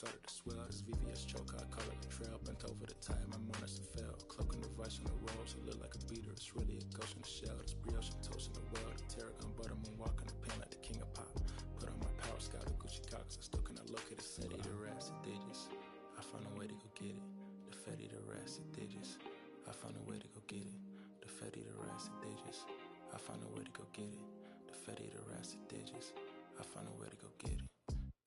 started to swell. This VVS choker, I call it a trail. Bent over the time, I'm honest and fell. Cloaking the vice on the rolls, it look like a beater. It's really a ghost in the shell. This brioche and toast in the world. The tarragon butter, moonwalk in the pen like the king of pop. Put on my power scout, the Gucci Cox. I still cannot locate a city, the rats and digits. I found a way to go get it. The Fetty, the rats and digits. I found a way to go get it. The Fetty, the rats and digits. I found a way to go get it. The Fetty, the rats and digits. I found a way to go get it.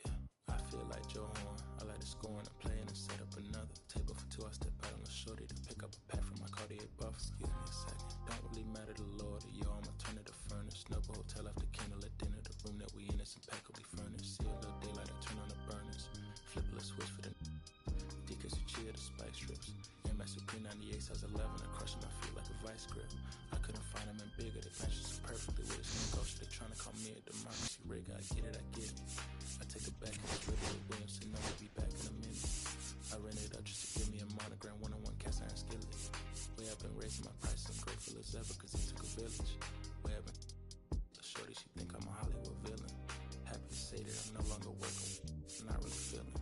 Yeah, I feel like Joe Horn. I like to score and play and set up another table for two. I step out on the shorty to pick up a pack from my Cartier buff. Excuse me a second. Don't really matter to Lord. Yo, I'ma turn to the furnace. Noble hotel after candle at dinner. The room that we in is impeccably furnished. See a little daylight, I turn on the burners. Flip a little switch for the Deacons who cheer the spice strips. MS P98 size 11. I crush my feet like a vice grip. I couldn't find them in bigger. They match so perfectly with the same ghost. They trying to call me a democracy rig. I get it, I get it. I take it back and it's with Williamson. I'll be back in a minute. I rent it up just to give me a monogram. One-on-one cast iron skillet. Way I've been raising my price. I'm grateful as ever cause it took a village. Way I've been the shorty, she think I'm a Hollywood villain. Happy to say that I'm no longer working. I'm not really feeling.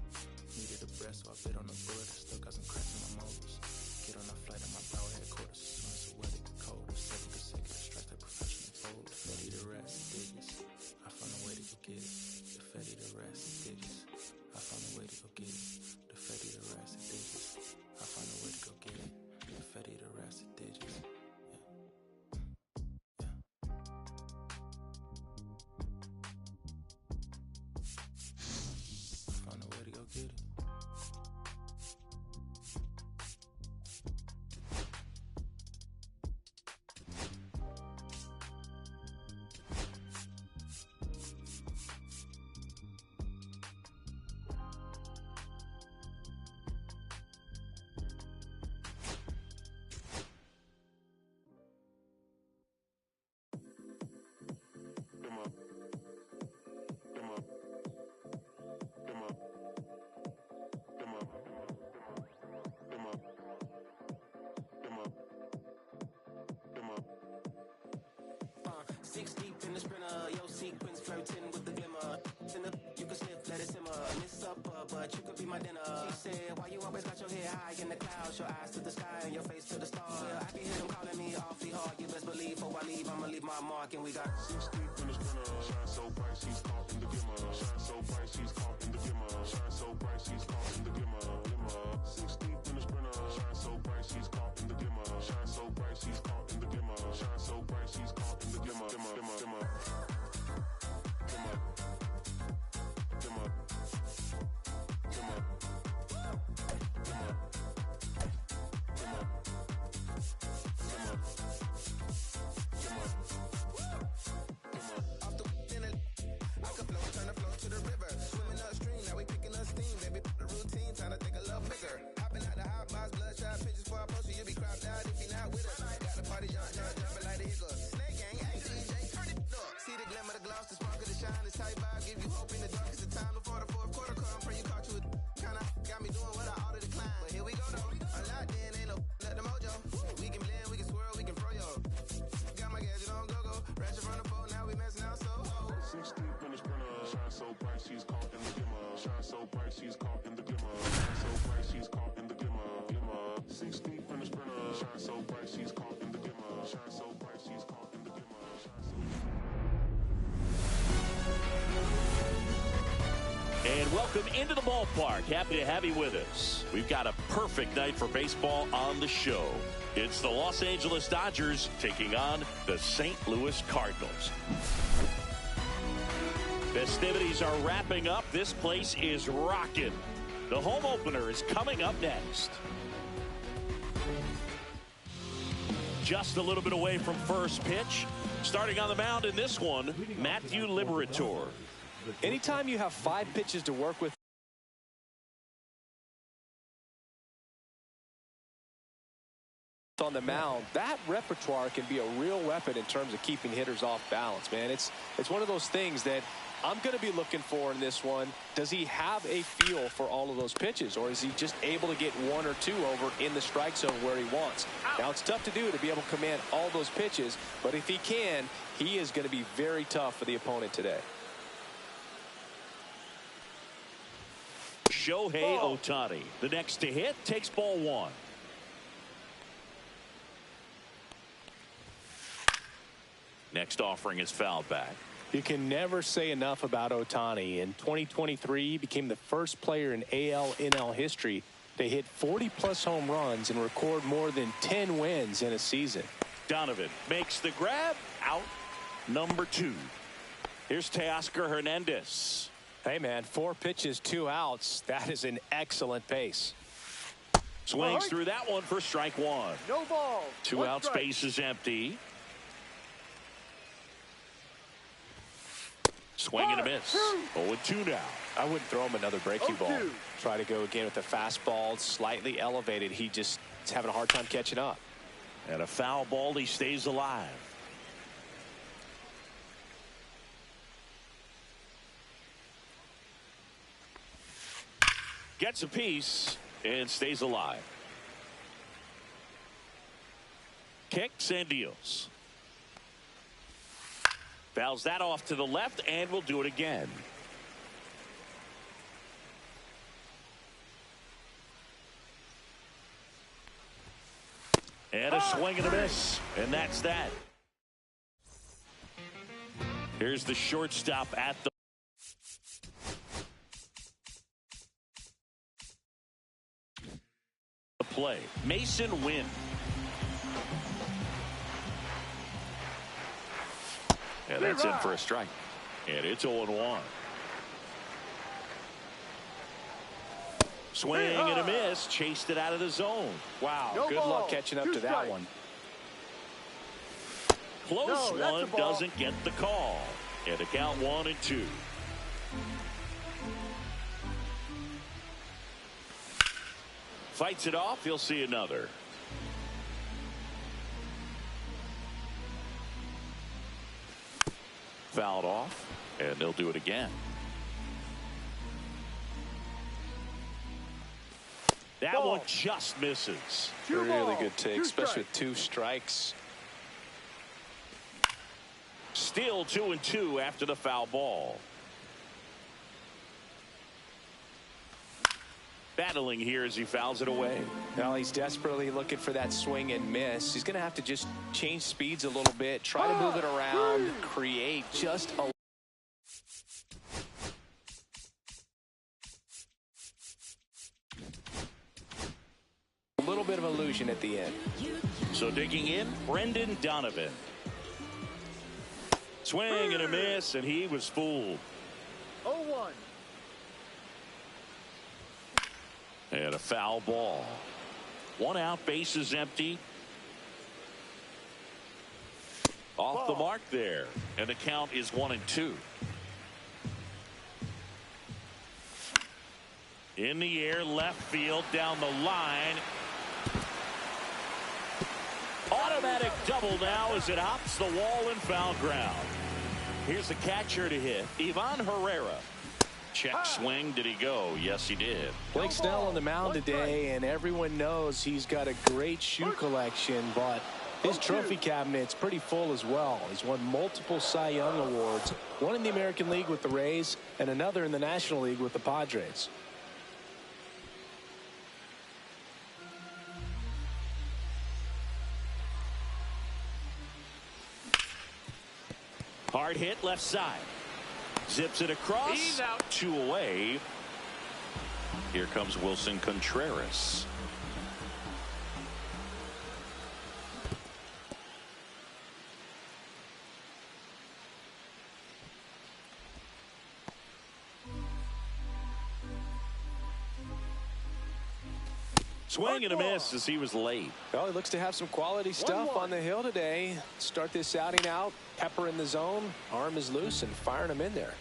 Needed a breath, so I bit on the bullet. I still got some cracks in my moles. Get on a flight at my power headquarters. As soon as the weather get colder, 7 consecutive strikes like professional bowler. The Fetty, the rats and digits. I found a way to go get it. The Fetty, the rats and digits. I found a way to go get it. The Fetty, the rats and digits. I found a way to go get it. The Fetty, the rats and digits. Six deep in the sprinter, yo sequence flirting with the glimmer. You can sniff, let it simmer. Miss supper, but you could be my dinner. She said, why you always got your head high in the clouds? Your eyes to the sky and your face to the stars. Well, I can hear them calling me awfully hard. You best believe before I leave, I'ma leave my mark. And we got 6 deep in the sprinter. Shine so bright, she's caught in the glimmer. Shine so bright, she's caught in the glimmer. Shine so bright, she's caught in the glimmer. 6 deep in the sprinter. Shine so bright, she's caught in the glimmer. Shine so bright, she's caught in the glimmer. Shine so bright, she's caught in the glimmer. And welcome into the ballpark. Happy to have you with us. We've got a perfect night for baseball on the show. It's the Los Angeles Dodgers taking on the St. Louis Cardinals. Festivities are wrapping up. This place is rocking. The home opener is coming up next. Just a little bit away from first pitch. Starting on the mound in this one, Matthew Liberatore. Anytime you have 5 pitches to work with on the mound, that repertoire can be a real weapon in terms of keeping hitters off balance, man. It's one of those things that I'm going to be looking for in this one. Does he have a feel for all of those pitches, or is he just able to get 1 or 2 over in the strike zone where he wants? Now, it's tough to do to be able to command all those pitches, but if he can, he is going to be very tough for the opponent today. Shohei Ohtani. The next to hit takes ball one. Next offering is fouled back. You can never say enough about Ohtani. In 2023, he became the first player in AL/NL history to hit 40-plus home runs and record more than 10 wins in a season. Donovan makes the grab. Out number 2. Here's Teoscar Hernandez. Hey, man, 4 pitches, 2 outs. That is an excellent pace. Swings through that one for strike 1. No ball. 2 out, space is empty. Swing and a miss. 0-2 now. I wouldn't throw him another breaking ball. Try to go again with the fastball, slightly elevated. He just is having a hard time catching up. And a foul ball, he stays alive. Gets a piece and stays alive. Kicks and deals. Fouls that off to the left and will do it again. And a swing and a miss. And that's that. Here's the shortstop at the play. Mason Wynn. And that's in for a strike. And it's 0-1. Swing and a miss. Chased it out of the zone. Wow. Good luck catching up to that one. Close one, doesn't get the call. And a count 1-2. Fights it off. He'll see another. Fouled off, and they'll do it again. That one just misses. Really good take, especially with 2 strikes. Still 2-2 after the foul ball. Battling here as he fouls it away. Now he's desperately looking for that swing and miss. He's going to have to just change speeds a little bit, try to move it around, create just a little bit of illusion at the end. So digging in, Brendan Donovan. Swing and a miss, and he was fooled. 0-1. And a foul ball. 1 out, base is empty. Off the mark there. And the count is 1-2. In the air, left field, down the line. Automatic double now as it hops the wall and foul ground. Here's the catcher to hit, Ivan Herrera. Check swing. Did he go? Yes, he did. Blake Snell on the mound today, and everyone knows he's got a great shoe collection, but his trophy cabinet's pretty full as well. He's won multiple Cy Young awards, one in the American League with the Rays and another in the National League with the Padres. Hard hit left side. Zips it across. He's out. 2 away. Here comes Wilson Contreras. Swing and a miss as he was late. Well, he looks to have some quality stuff on the hill today. Start this outing out. Pepper in the zone. Arm is loose and firing him in there.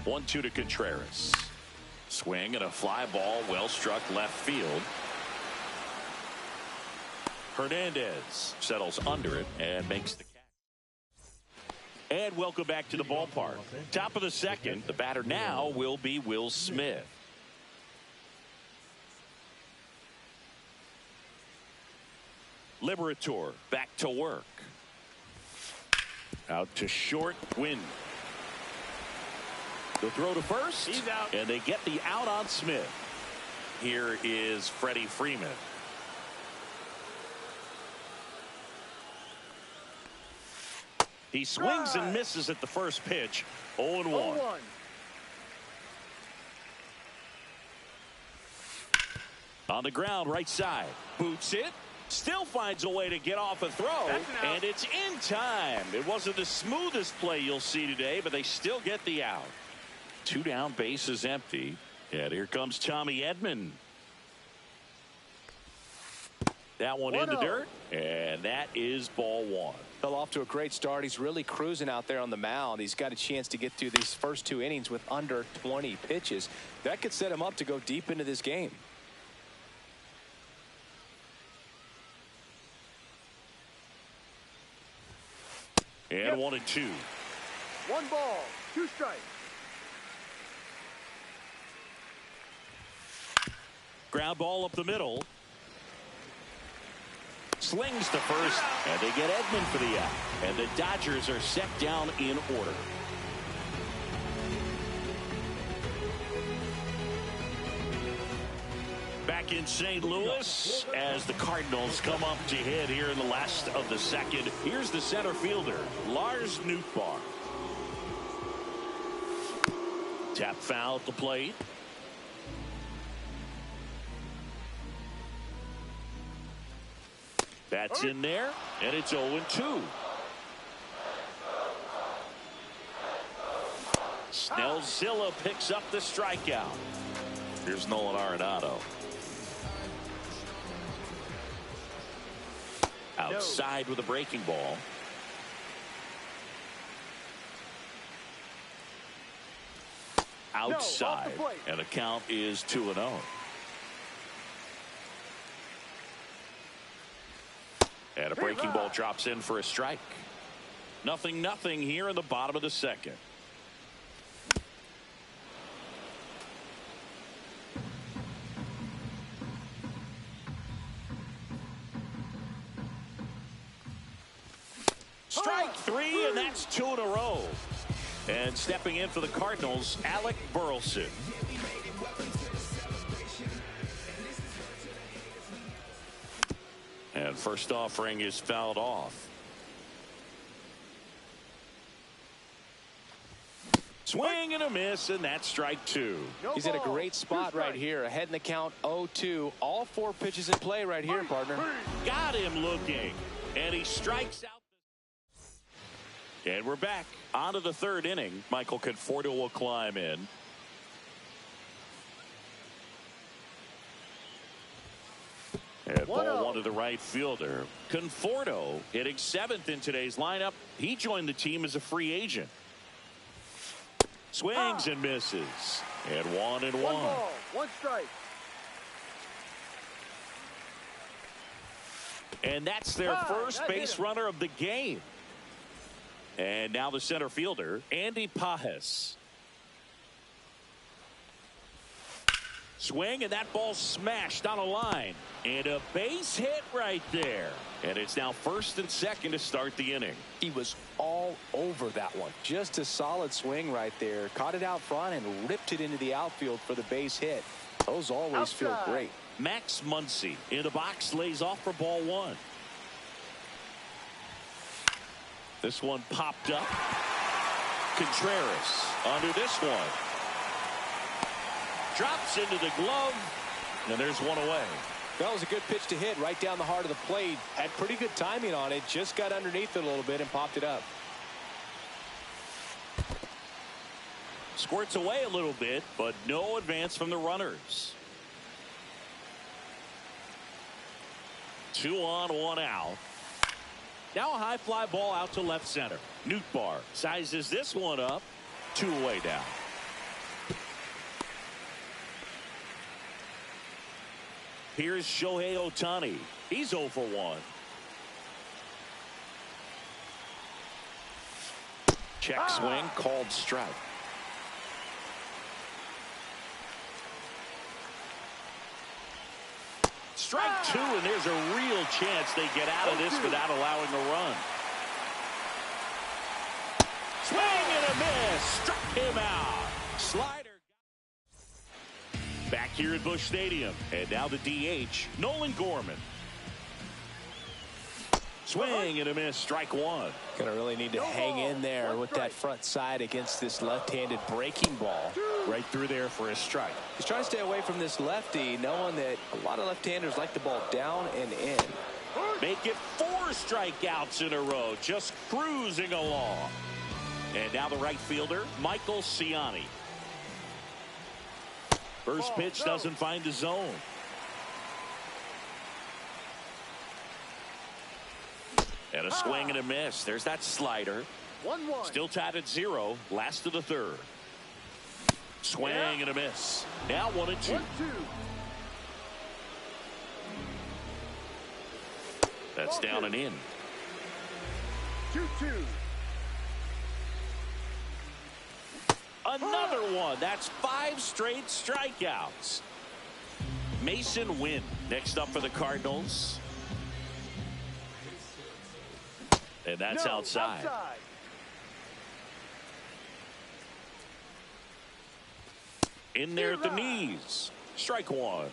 1-2 to Contreras. Swing and a fly ball, well struck left field. Hernandez settles under it and makes the catch. And welcome back to the ballpark. Top of the second. The batter now will be Will Smith. Liberator back to work. Out to short. Win. The throw to first. He's out. And they get the out on Smith. Here is Freddie Freeman. He swings and misses at the first pitch. 0-1. On the ground, right side. Boots it. Still finds a way to get off a throw. And it's in time. It wasn't the smoothest play you'll see today, but they still get the out. 2 down, base is empty. And here comes Tommy Edman. That one in the dirt. And that is ball 1. Fell off to a great start. He's really cruising out there on the mound. He's got a chance to get through these first 2 innings with under 20 pitches. That could set him up to go deep into this game. And 1-2. 1 ball, 2 strikes. Ground ball up the middle. Slings to first, and they get Edman for the out. And the Dodgers are set down in order. Back in St. Louis as the Cardinals come up to hit here in the last of the second. Here's the center fielder, Lars Nootbaar. Tap foul at the plate. That's in there, and it's 0-2. Snellzilla picks up the strikeout. Here's Nolan Arenado. Outside with a breaking ball. Outside, and the count is 2-0. And a breaking ball drops in for a strike. 0-0 here in the bottom of the second. Strike 3, and that's 2 in a row. And stepping in for the Cardinals, Alec Burleson. And first offering is fouled off. Swing and a miss, and that's strike 2. He's in a great spot right here. Ahead in the count, 0-2. All 4 pitches in play right here, partner. Got him looking, and he strikes out. And we're back onto the 3rd inning. Michael Conforto will climb in. And ball 1 to the right fielder. Conforto hitting 7th in today's lineup. He joined the team as a free agent. Swings and misses. And 1-1. 1 ball, 1 strike. And that's their first base runner of the game. And now the center fielder, Andy Pages. Swing, and that ball smashed on a line. And a base hit right there. And it's now 1st and 2nd to start the inning. He was all over that one. Just a solid swing right there. Caught it out front and ripped it into the outfield for the base hit. Those always feel great. Max Muncy in the box, lays off for ball 1. This one popped up. Contreras under this one. Drops into the glove, and there's 1 away. That was a good pitch to hit right down the heart of the plate. Had pretty good timing on it. Just got underneath it a little bit and popped it up. Squirts away a little bit, but no advance from the runners. 2 on, 1 out. Now a high fly ball out to left center. Nootbaar sizes this one up. 2 away down. Here's Shohei Ohtani. He's 0 for 1. Check swing, called strike. Strike 2, and there's a real chance they get out of this without allowing a run. Swing and a miss. Struck him out. slider. Back here at Busch Stadium. And now the DH, Nolan Gorman. Swing and a miss, strike one. Gonna really need to hang in there with that front side against this left-handed breaking ball. Right through there for a strike. He's trying to stay away from this lefty, knowing that a lot of left-handers like the ball down and in. Make it 4 strikeouts in a row, just cruising along. And now the right fielder, Michael Ciani. First pitch doesn't find the zone. And a swing and a miss. There's that slider. 1-1. Still tied at 0. Last of the third. Swing and a miss. Now 1-2. 1-2. That's down and in. 2-2. Another one. That's 5 straight strikeouts. Mason Wynn next up for the Cardinals. And that's outside. In there at the knees. Strike one.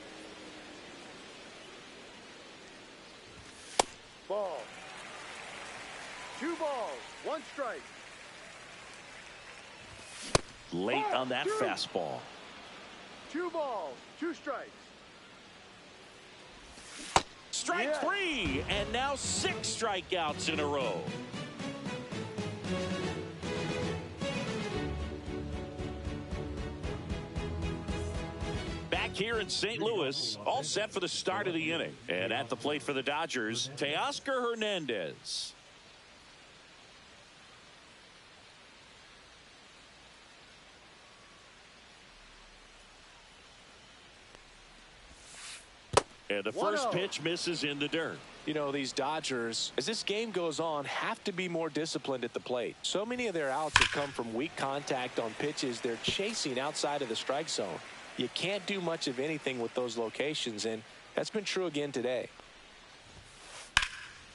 Ball. 2 balls, 1 strike. Late on that fastball. 2 balls, 2 strikes. Strike 3, and now 6 strikeouts in a row. Back here in St. Louis, all set for the start of the inning. And at the plate for the Dodgers, Teoscar Hernandez. And the first pitch misses in the dirt. You know, these Dodgers, as this game goes on, have to be more disciplined at the plate. So many of their outs have come from weak contact on pitches they're chasing outside of the strike zone. You can't do much of anything with those locations, and that's been true again today.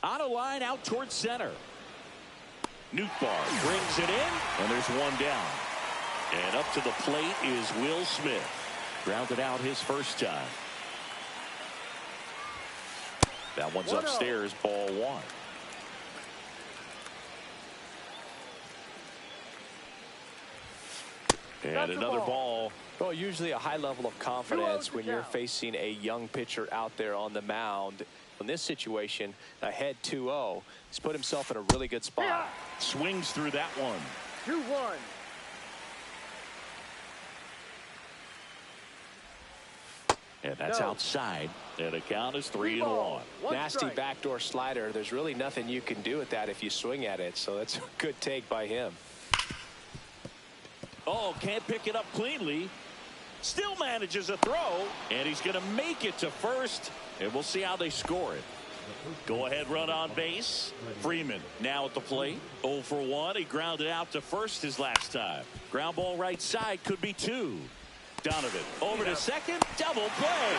On a line out towards center. Nootbaar brings it in, and there's one down. And up to the plate is Will Smith. Grounded out his first time. That one's upstairs, ball 1. And another ball. Well, usually a high level of confidence when you're facing a young pitcher out there on the mound. In this situation, ahead 2-0, he's put himself in a really good spot. Swings through that one. 2-1. And that's outside. And the count is 3-1. Nasty backdoor slider. There's really nothing you can do with that if you swing at it. So that's a good take by him. Oh, can't pick it up cleanly. Still manages a throw. And he's going to make it to first. And we'll see how they score it. Go ahead run on base. Freeman now at the plate. 0 for 1. He grounded out to first his last time. Ground ball right side could be 2. Donovan over to second. Double play.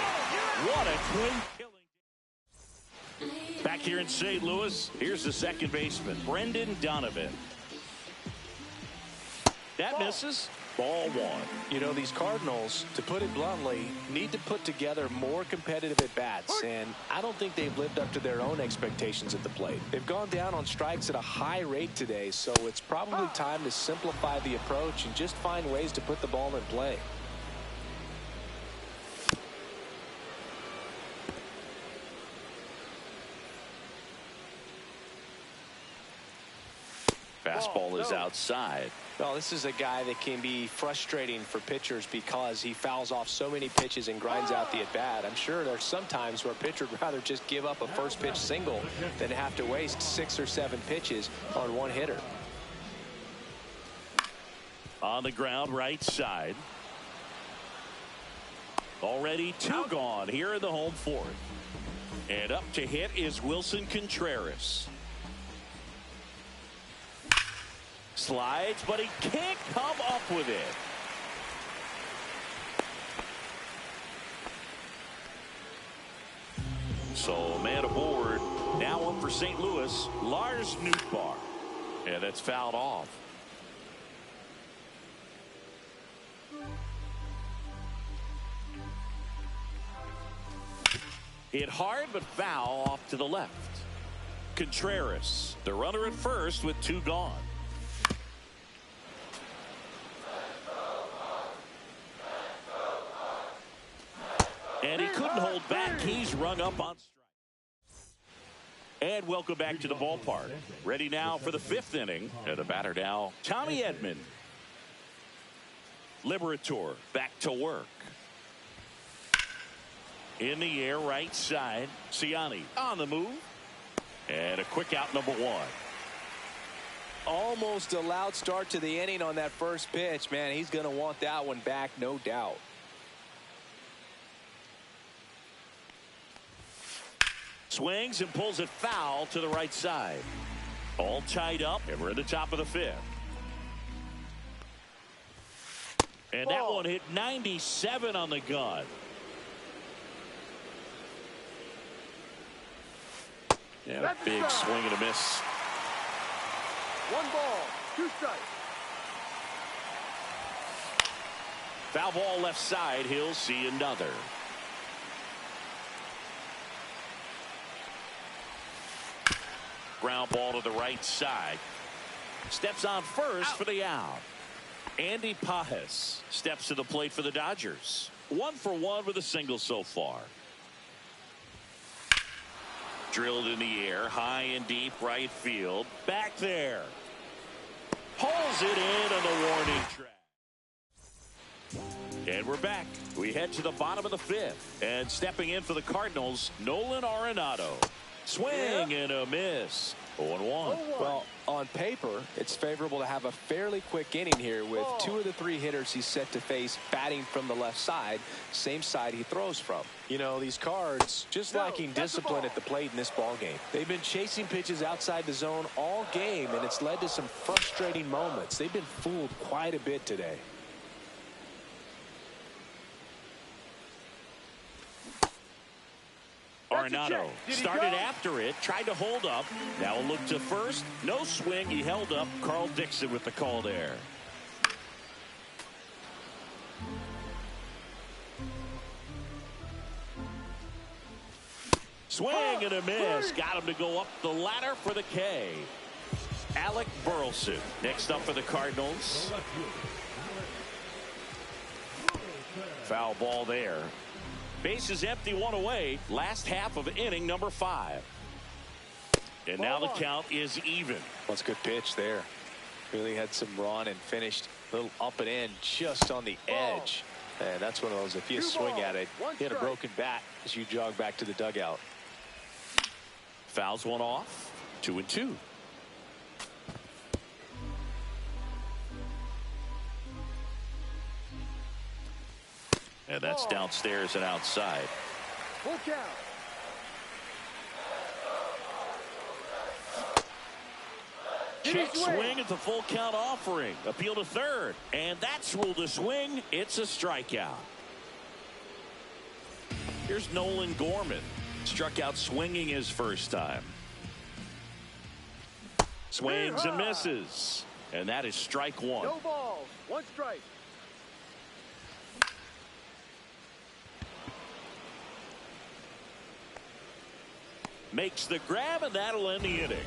What a twin killing. Back here in St. Louis, here's the second baseman, Brendan Donovan. That misses. Ball 1. You know, these Cardinals, to put it bluntly, need to put together more competitive at-bats, and I don't think they've lived up to their own expectations at the plate. They've gone down on strikes at a high rate today, so it's probably time to simplify the approach and just find ways to put the ball in play. Fastball is outside. Well, this is a guy that can be frustrating for pitchers because he fouls off so many pitches and grinds out the at-bat. I'm sure there's some times where a pitcher would rather just give up a first pitch single than have to waste 6 or 7 pitches on one hitter. On the ground right side. Already 2 gone here in the home fourth. And up to hit is Wilson Contreras. Slides, but he can't come up with it. So man aboard. Now up for St. Louis, Lars Nootbaar. And that's fouled off. Hit hard, but foul off to the left. Contreras, the runner at first with 2 gone. And he couldn't hold back. He's rung up on strike. And welcome back to the ballpark. Ready now for the 5th inning. And the batter now, Tommy Edman. Liberator back to work. In the air, right side. Ciani on the move. And a quick out, number 1. Almost a loud start to the inning on that first pitch. Man, he's going to want that one back, no doubt. Swings and pulls it foul to the right side. All tied up, and we're at the top of the 5th. And that one hit 97 on the gun. Yeah, a big swing and a miss. 1 ball, 2 strikes. Foul ball left side. He'll see another. Ground ball to the right side. Steps on first for the out. Andy Pajes steps to the plate for the Dodgers. 1 for 1 with a single so far. Drilled in the air, high and deep right field. Back there. Pulls it in on the warning track. And we're back. We head to the bottom of the 5th. And stepping in for the Cardinals, Nolan Arenado. Swing and a miss. 0-1. Well, on paper, it's favorable to have a fairly quick inning here with 2 of the 3 hitters he's set to face batting from the left side, same side he throws from. You know, these Cards just lacking discipline at the plate in this ball game. They've been chasing pitches outside the zone all game, and it's led to some frustrating moments. They've been fooled quite a bit today. Arenado started after it, tried to hold up. Now a look to first. No swing. He held up. Carl Dixon with the call there. Swing and a miss. Got him to go up the ladder for the K. Alec Burleson next up for the Cardinals. Foul ball there. Base is empty, 1 away. Last half of inning number 5. And now the count is even. That's a good pitch there. Really had some run and finished a little up and in just on the edge. And that's one of those, if you swing at it, hit a broken bat as you jog back to the dugout. Fouls one off. 2-2. And that's downstairs and outside. Full count. Check swing at the full count offering. Appeal to third. And that's ruled a swing. It's a strikeout. Here's Nolan Gorman. Struck out swinging his first time. Swings and misses. And that is strike 1. No balls. 1 strike. Makes the grab, and that'll end the inning.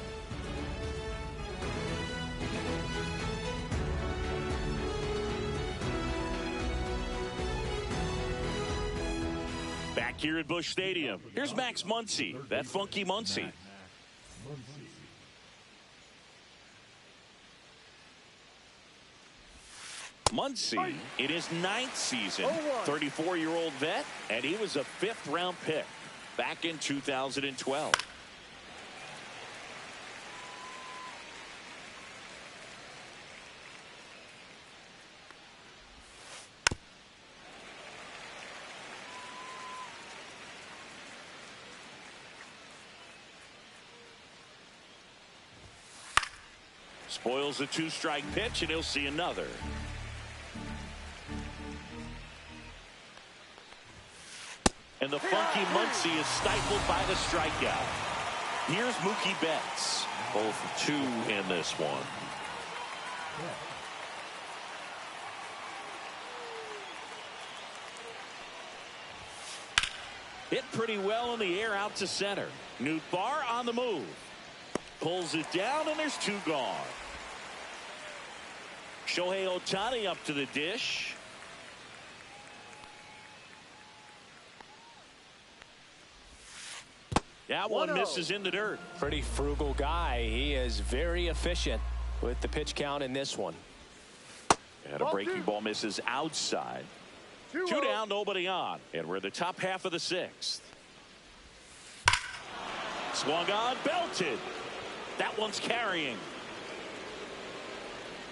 Back here at Busch Stadium, here's Max Muncy, that funky Muncy. Muncy in his 9th season, 34-year-old vet, and he was a 5th-round pick back in 2012. Spoils a 2-strike pitch, and he'll see another. And the funky Muncy is stifled by the strikeout. Here's Mookie Betts. 0 for 2 in this one. Hit pretty well in the air out to center. Nootbaar on the move. Pulls it down, and there's 2 gone. Shohei Ohtani up to the dish. That one misses in the dirt. Pretty frugal guy. He is very efficient with the pitch count in this one. And a breaking ball misses outside. 2 down, nobody on. And we're in the top half of the 6th. Swung on, belted. That one's carrying.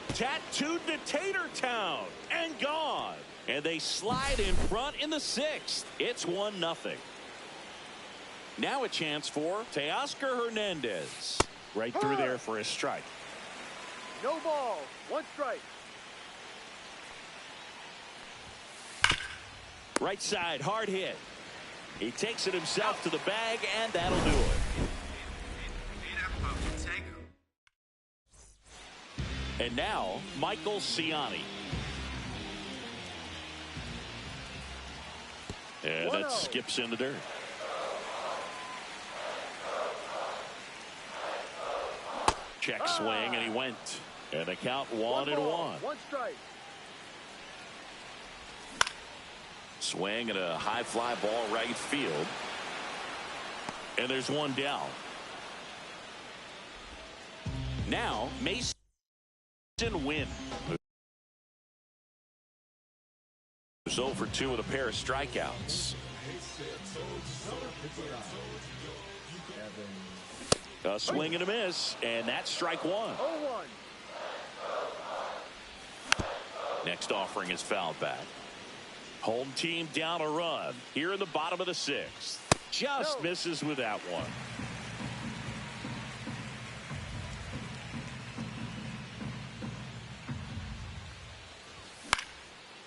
Tattooed to Tatertown and gone. And they slide in front in the 6th. It's 1-0. Now a chance for Teoscar Hernandez. Right through there for a strike. No ball. 1 strike. Right side, hard hit. He takes it himself to the bag, and that'll do it. And now, Michael Ciani. And that skips in the dirt. Check swing, and he went. And the count 1-1. 1 strike. Swing and a high fly ball right field. And there's 1 down. Now, Mason Wynn. Who's 0 for 2 with a pair of strikeouts. A swing and a miss, and that's strike 1. 0-1. Next offering is fouled back. Home team down a run here in the bottom of the 6th. Just misses with that one.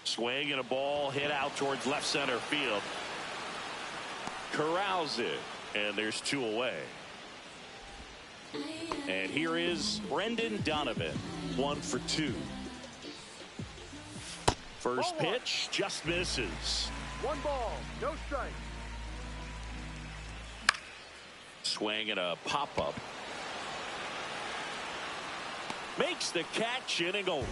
Swing and a ball hit out towards left center field. Corrals it, and there's 2 away. And here is Brendan Donovan, 1 for 2. First pitch just misses. 1 ball, no strike. Swing and a pop-up. Makes the catch, inning over.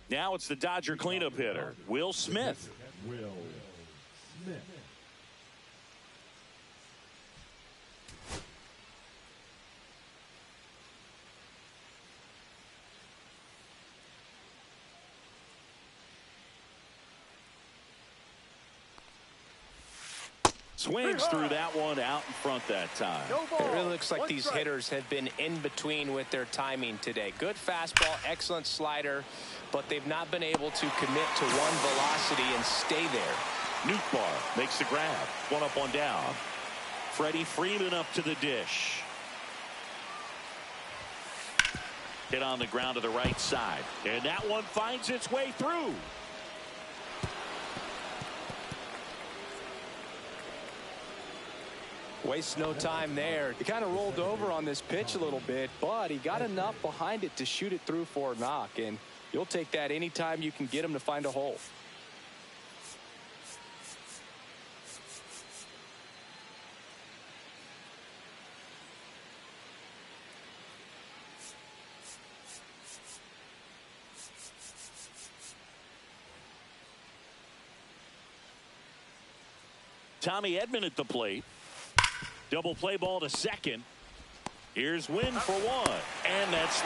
Now it's the Dodger cleanup hitter, Will Smith. Swings through that one out in front that time. It really looks like these hitters have been in between with their timing today. Good fastball, excellent slider, but they've not been able to commit to one velocity and stay there. Nootbaar makes the grab. 1 up, 1 down. Freddie Freeman up to the dish. Hit on the ground to the right side. And that one finds its way through. Wastes no time there. He kind of rolled over on this pitch a little bit, but he got enough behind it to shoot it through for a knock, and you'll take that anytime you can get him to find a hole. Tommy Edman at the plate. Double play ball to second. Here's Wynn for 1, and that's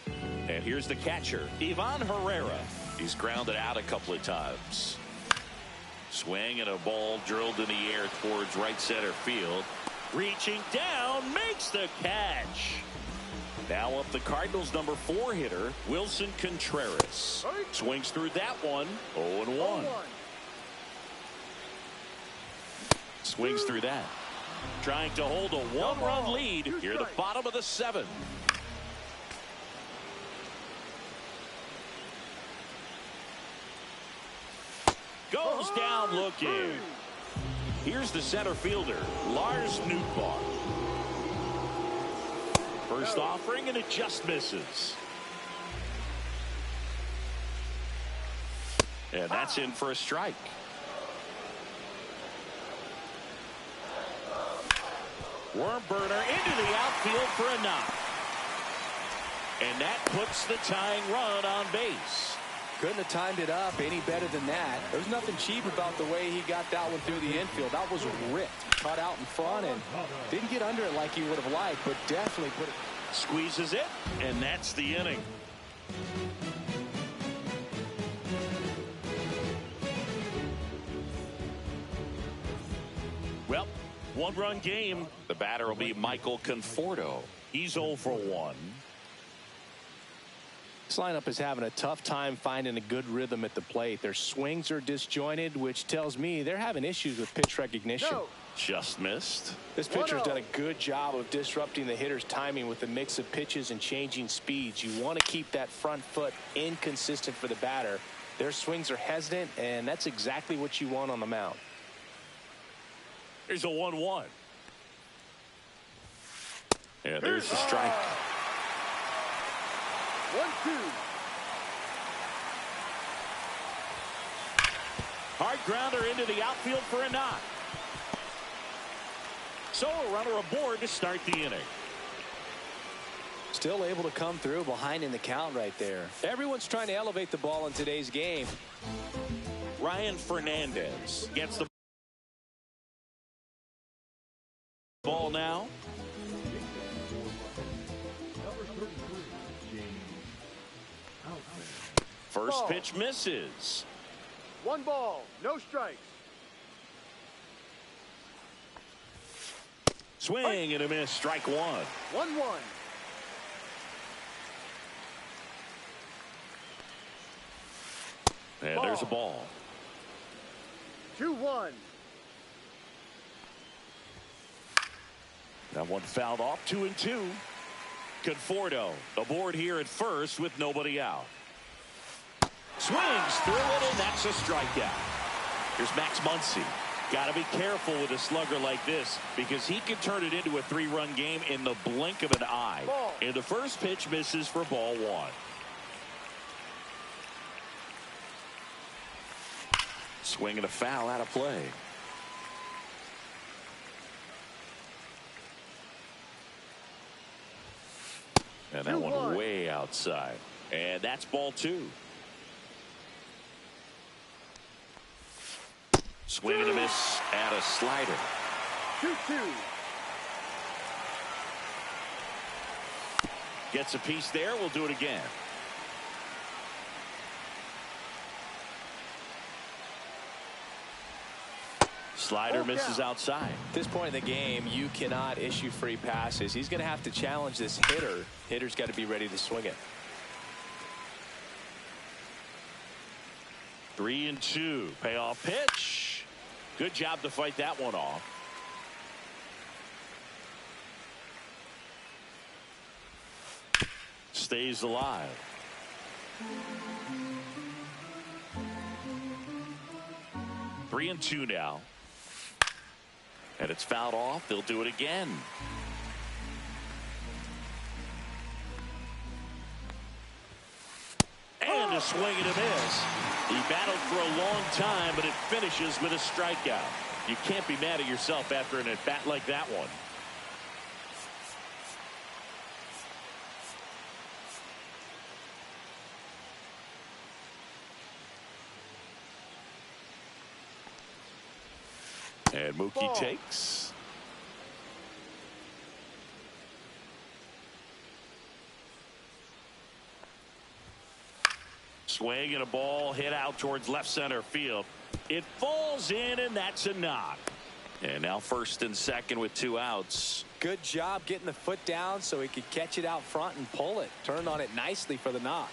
2. And here's the catcher, Ivan Herrera. He's grounded out a couple of times. Swing and a ball drilled in the air towards right center field. Reaching down, makes the catch. Now up the Cardinals' number 4 hitter, Wilson Contreras. Swings through that one, 0-1. Swings through that. Trying to hold a 1-run lead here at the bottom of the 7th. Goes down looking. Here's the center fielder, Lars Nootbaar. First offering, and it just misses. And that's in for a strike. Worm burner into the outfield for a knock. And that puts the tying run on base. Couldn't have timed it up any better than that. There's nothing cheap about the way he got that one through the infield. That was ripped. Caught out in front and didn't get under it like he would have liked, but definitely put it. Squeezes it, and that's the inning. Well, one-run game. The batter will be Michael Conforto. He's 0 for 1. This lineup is having a tough time finding a good rhythm at the plate. Their swings are disjointed, which tells me they're having issues with pitch recognition. No. Just missed. This pitcher's done a good job of disrupting the hitter's timing with the mix of pitches and changing speeds. You want to keep that front foot inconsistent for the batter. Their swings are hesitant, and that's exactly what you want on the mound. Here's a 1-1. And there's the strike. 1-2. Hard grounder into the outfield for a knock. So a runner aboard to start the inning. Still able to come through behind in the count right there. Everyone's trying to elevate the ball in today's game. Ryan Fernandez gets the ball now. First pitch misses. 1 ball, no strikes. Swing and a miss. Strike 1. 1-1. And there's a ball. 2-1. That one fouled off. 2-2. Conforto aboard here at first with nobody out. Swings through it, and that's a strikeout. Here's Max Muncy. Got to be careful with a slugger like this because he can turn it into a 3-run game in the blink of an eye. And the first pitch misses for ball 1. Swing and a foul out of play. And that one way outside. And that's ball 2. Swing and a miss and a slider. 2-2. Gets a piece there. We'll do it again. Slider misses outside. At this point in the game, you cannot issue free passes. He's going to have to challenge this hitter. Hitter's got to be ready to swing it. 3-2. Payoff pitch. Good job to fight that one off. Stays alive. Three and two now. And it's fouled off. They'll do it again. And a swing and a miss. He battled for a long time, but it finishes with a strikeout. You can't be mad at yourself after an at-bat like that one. And Mookie takes. Swing and a ball hit out towards left center field. It falls in, and that's a knock. And now first and second with two outs. Good job getting the foot down so he could catch it out front and pull it. Turned on it nicely for the knock.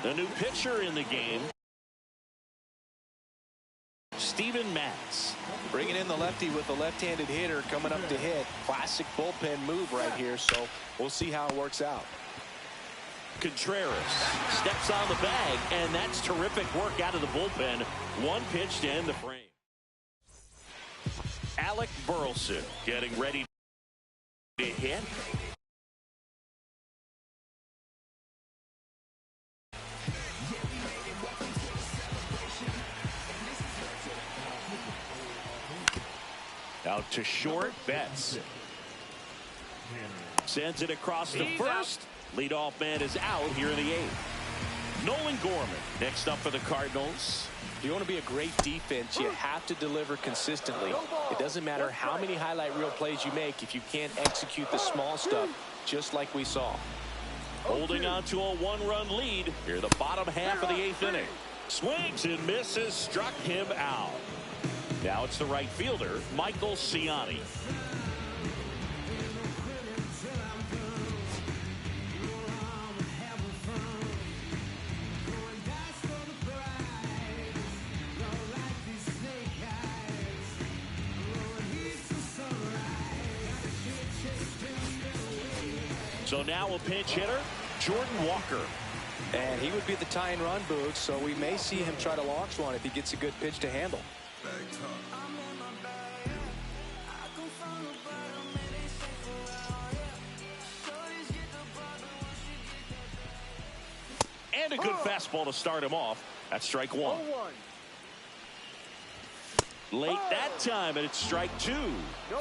The new pitcher in the game, Steven Matz. Bringing in the lefty with the left-handed hitter coming up to hit. Classic bullpen move right here, so we'll see how it works out. Contreras steps on the bag, and that's terrific work out of the bullpen. One pitch to end the frame. Alec Burleson getting ready to hit. Out to short. Betts sends it across the first. Leadoff man is out here in the 8th. Nolan Gorman next up for the Cardinals. If you want to be a great defense, you have to deliver consistently. It doesn't matter how many highlight reel plays you make if you can't execute the small stuff, just like we saw. Holding on to a 1-run lead here, the bottom half of the 8th inning. Swings and misses, struck him out. Now it's the right fielder, Michael Ciani. So now a pinch hitter, Jordan Walker. And he would be the tying run, Boog, so we may see him try to launch one if he gets a good pitch to handle. And a good fastball to start him off. That's strike 1. Late that time, and it's strike 2.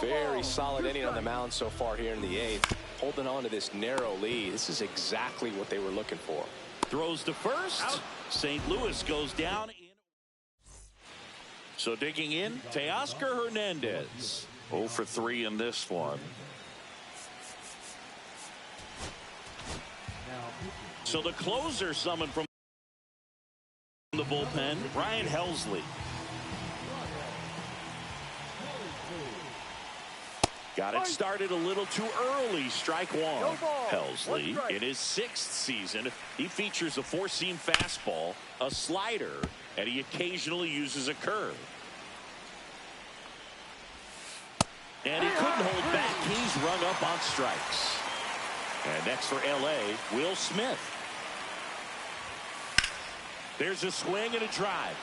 Very solid inning on the mound so far here in the 8th. Holding on to this narrow lead. This is exactly what they were looking for. Throws to first. St. Louis goes down. So digging in, Teoscar Hernandez. 0 for 3 in this one. So the closer summoned from the bullpen, Ryan Helsley. Got it started a little too early. Strike 1. Helsley in his 6th season. He features a 4-seam fastball, a slider, and he occasionally uses a curve. And he couldn't hold back. He's rung up on strikes. And next for L.A., Will Smith. There's a swing and a drive.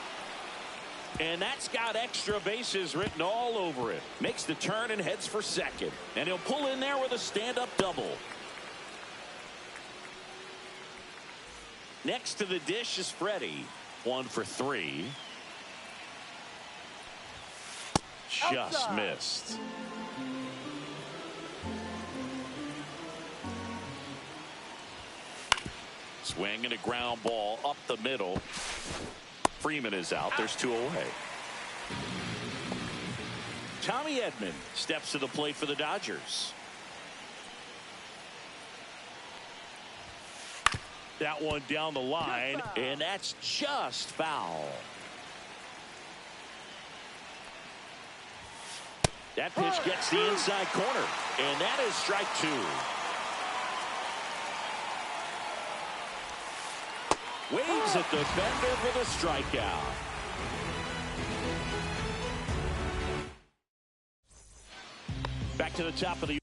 And that's got extra bases written all over it. Makes the turn and heads for second. And he'll pull in there with a stand-up double. Next to the dish is Freddie. 1 for 3. Just missed. Swing and a ground ball up the middle. Freeman is out. There's 2 away. Tommy Edman steps to the plate for the Dodgers. That one down the line, and that's just foul. That pitch gets the inside corner, and that is strike 2. Waves at the defender for the strikeout. Back to the top of the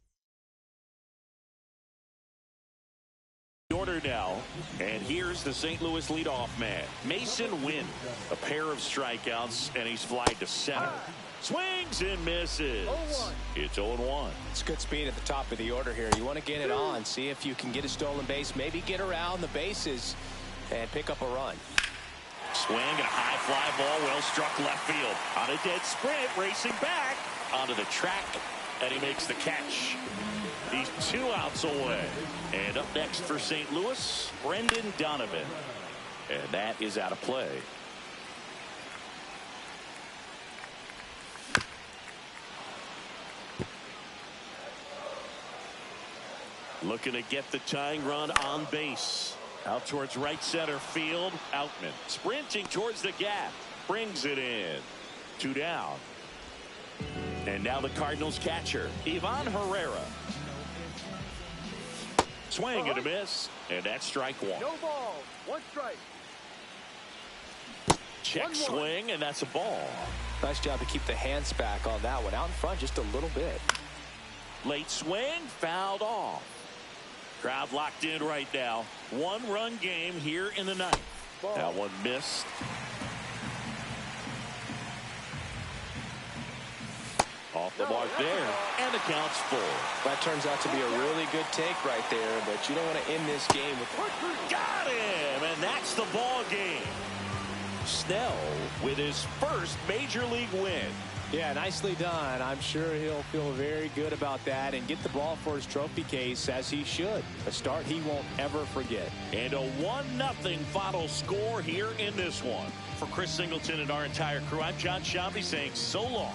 order now. And here's the St. Louis leadoff man, Mason Wynn. A pair of strikeouts, and he's flied to center. Swings and misses. It's 0-1. It's good speed at the top of the order here. You want to get it on, see if you can get a stolen base, maybe get around the bases and pick up a run. Swing and a high fly ball, well struck left field. On a dead sprint, racing back onto the track, and he makes the catch. He's 2 outs away. And up next for St. Louis, Brendan Donovan. And that is out of play. Looking to get the tying run on base. Out towards right center field. Outman sprinting towards the gap. Brings it in. 2 down. And now the Cardinals catcher, Ivan Herrera. Swing and a miss. And that's strike 1. No ball. 1 strike. Check swing, and that's a ball. Nice job to keep the hands back on that one. Out in front just a little bit. Late swing, fouled off. Crowd locked in right now. 1-run game here in the 9th. That one missed. Off The mark there, and the count's full. That turns out to be a really good take right there, but you don't want to end this game with... Got him, and that's the ball game. Snell with his first major league win. Yeah, nicely done. I'm sure he'll feel very good about that and get the ball for his trophy case, as he should. A start he won't ever forget. And a 1-0 final score here in this one. For Chris Singleton and our entire crew, I'm John Shambi saying so long.